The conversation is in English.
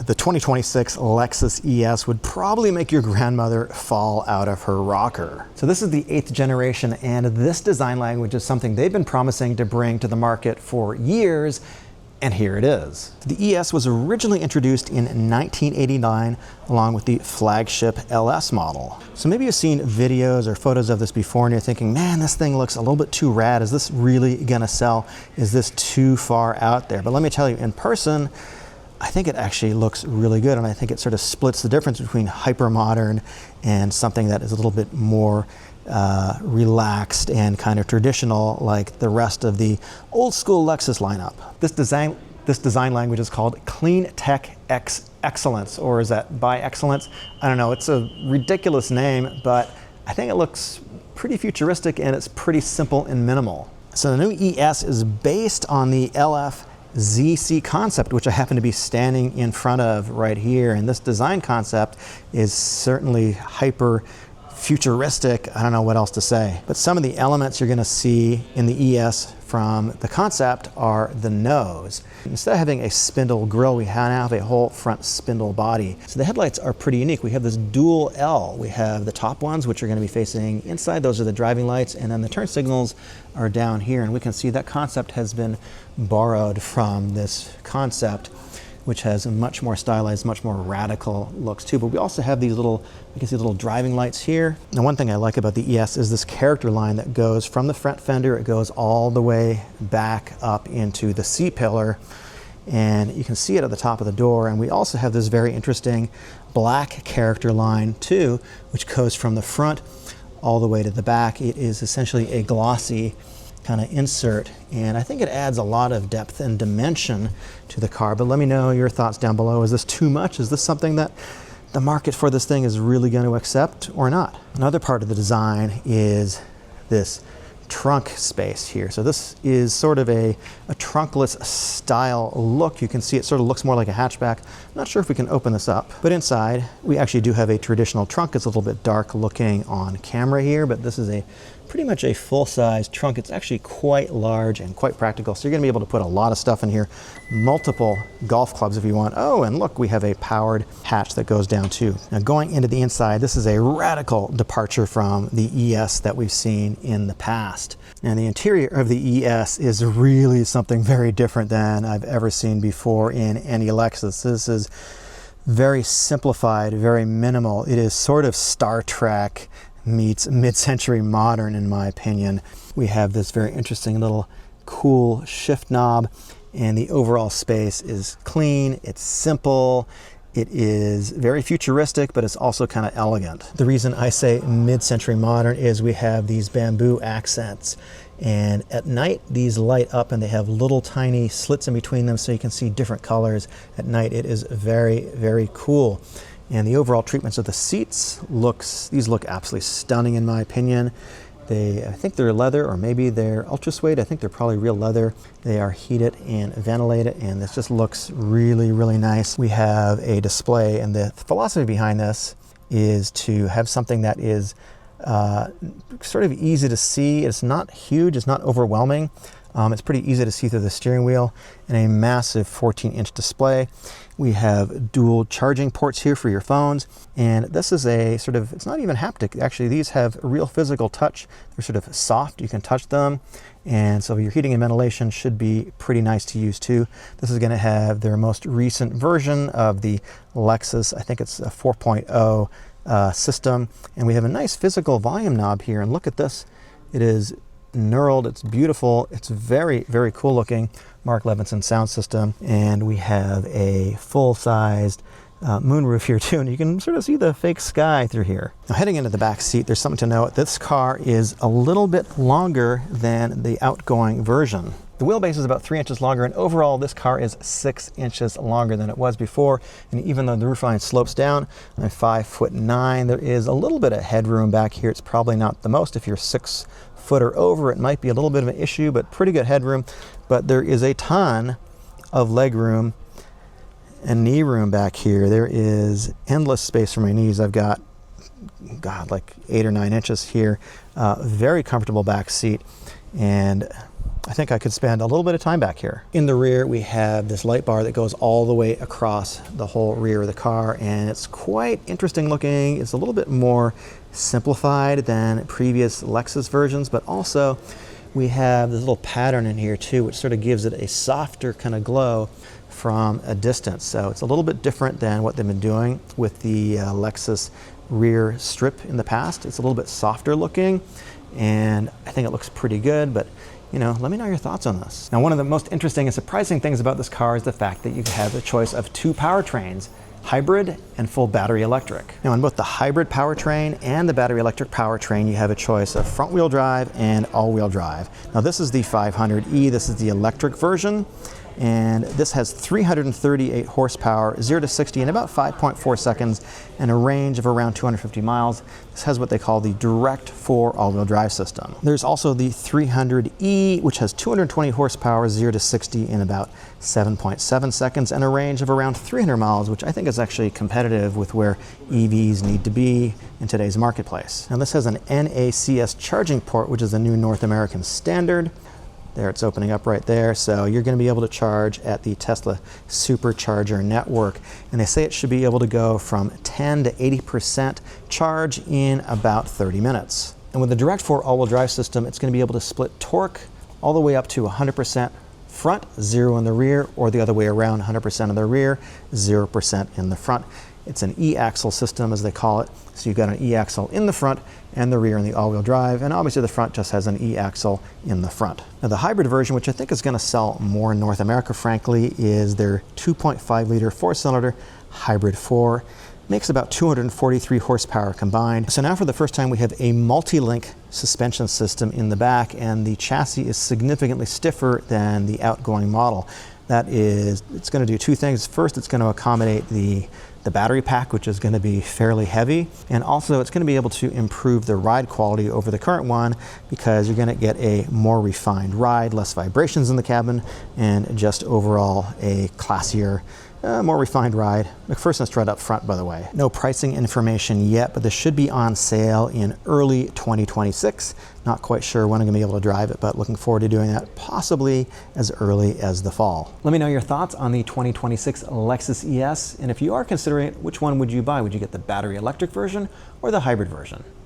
The 2026 Lexus ES would probably make your grandmother fall out of her rocker. So this is the 8th generation, and this design language is something they've been promising to bring to the market for years, and here it is. The ES was originally introduced in 1989 along with the flagship LS model. So maybe you've seen videos or photos of this before and you're thinking, man, this thing looks a little bit too rad. Is this really gonna sell? Is this too far out there? But let me tell you, in person, I think it actually looks really good, and I think it sort of splits the difference between hyper-modern and something that is a little bit more relaxed and kind of traditional, like the rest of the old school Lexus lineup. This design language is called Clean Tech Excellence, or is that by excellence? I don't know, it's a ridiculous name, but I think it looks pretty futuristic and it's pretty simple and minimal. So the new ES is based on the LF-ZC concept, which I happen to be standing in front of right here. And this design concept is certainly hyper futuristic. I don't know what else to say. But some of the elements you're going to see in the ES from the concept are the nose. Instead of having a spindle grille, we now have a whole front spindle body. So the headlights are pretty unique. We have this dual L. We have the top ones, which are going to be facing inside. Those are the driving lights, and then the turn signals are down here. And we can see that concept has been borrowed from this concept, which has a much more stylized, much more radical looks too. But we also have these little, you can see little driving lights here. And one thing I like about the ES is this character line that goes from the front fender, it goes all the way back up into the C-pillar. And you can see it at the top of the door. And we also have this very interesting black character line too, which goes from the front all the way to the back. It is essentially a glossy kind of insert, and I think it adds a lot of depth and dimension to the car. But let me know your thoughts down below. Is this too much? Is this something that the market for this thing is really going to accept or not? Another part of the design is this trunk space here. So this is sort of a trunkless style look. You can see it sort of looks more like a hatchback. I'm not sure if we can open this up, but inside we actually do have a traditional trunk. It's a little bit dark looking on camera here, but this is pretty much a full-size trunk. It's actually quite large and quite practical. So you're gonna be able to put a lot of stuff in here, multiple golf clubs if you want. Oh, and look, we have a powered hatch that goes down too. Now going into the inside, this is a radical departure from the ES that we've seen in the past. And the interior of the ES is really something very different than I've ever seen before in any Lexus. This is very simplified, very minimal. It is sort of Star Trek meets mid-century modern, in my opinion. We have this very interesting little cool shift knob, and the overall space is clean, it's simple, it is very futuristic, but it's also kind of elegant. The reason I say mid-century modern is we have these bamboo accents, and at night these light up and they have little tiny slits in between them so you can see different colors at night. It is very, very cool. And the overall treatments of the seats these look absolutely stunning in my opinion. I think they're leather, or maybe they're ultra suede. I think they're probably real leather. They are heated and ventilated, and this just looks really, really nice. We have a display, and the philosophy behind this is to have something that is sort of easy to see. It's not huge, it's not overwhelming. It's pretty easy to see through the steering wheel, and a massive 14-inch display. We have dual charging ports here for your phones, and this is a sort of, it's not even haptic. Actually, these have real physical touch. They're sort of soft, you can touch them, and so your heating and ventilation should be pretty nice to use too. This is going to have their most recent version of the Lexus, I think it's a 4.0 system, and we have a nice physical volume knob here, and look at this. It is knurled, it's beautiful, it's very, very cool looking. Mark Levinson sound system, and we have a full-sized moonroof here too, and you can sort of see the fake sky through here. Now heading into the back seat, there's something to note. This car is a little bit longer than the outgoing version. The wheelbase is about 3 inches longer, and overall this car is 6 inches longer than it was before. And even though the roofline slopes down, I'm 5'9", there is a little bit of headroom back here. It's probably not the most. If you're 6 foot or over, it might be a little bit of an issue, but pretty good headroom. But there is a ton of leg room and knee room back here. There is endless space for my knees. I've got, God, like 8 or 9 inches here. Very comfortable back seat, and I think I could spend a little bit of time back here. In the rear, we have this light bar that goes all the way across the whole rear of the car, and it's quite interesting looking. It's a little bit more simplified than previous Lexus versions, but also we have this little pattern in here too, which sort of gives it a softer kind of glow from a distance. So it's a little bit different than what they've been doing with the Lexus rear strip in the past. It's a little bit softer looking, and I think it looks pretty good, but let me know your thoughts on this. Now, one of the most interesting and surprising things about this car is the fact that you have a choice of two powertrains, hybrid and full battery electric. Now, on both the hybrid powertrain and the battery electric powertrain, you have a choice of front wheel drive and all-wheel drive. Now, this is the 500e, this is the electric version, and this has 338 horsepower, 0 to 60 in about 5.4 seconds, and a range of around 250 miles. This has what they call the direct 4 all-wheel drive system. There's also the 300e, which has 220 horsepower, 0 to 60 in about 7.7 seconds, and a range of around 300 miles, which I think is actually competitive with where EVs need to be in today's marketplace. Now, this has an NACS charging port, which is a new North American standard. There, it's opening up right there. So you're going to be able to charge at the Tesla Supercharger network. And they say it should be able to go from 10 to 80% charge in about 30 minutes. And with the direct 4 all-wheel drive system, it's going to be able to split torque all the way up to 100% front, 0 in the rear, or the other way around, 100% in the rear, 0% in the front. It's an e-axle system, as they call it. So you've got an e-axle in the front and the rear in the all-wheel drive, and obviously the front just has an e-axle in the front. Now, the hybrid version, which I think is going to sell more in North America, frankly, is their 2.5-liter 4-cylinder hybrid 4. Makes about 243 horsepower combined. So now for the first time, we have a multi-link suspension system in the back, and the chassis is significantly stiffer than the outgoing model. It's going to do two things. First, it's going to accommodate the battery pack, which is going to be fairly heavy, and also it's going to be able to improve the ride quality over the current one, because you're going to get a more refined ride, less vibrations in the cabin, and just overall a classier, more refined ride. McPherson's right up front, by the way. No pricing information yet, but this should be on sale in early 2026. Not quite sure when I'm going to be able to drive it, but looking forward to doing that possibly as early as the fall. Let me know your thoughts on the 2026 Lexus ES, and if you are considering it, which one would you buy? Would you get the battery electric version or the hybrid version?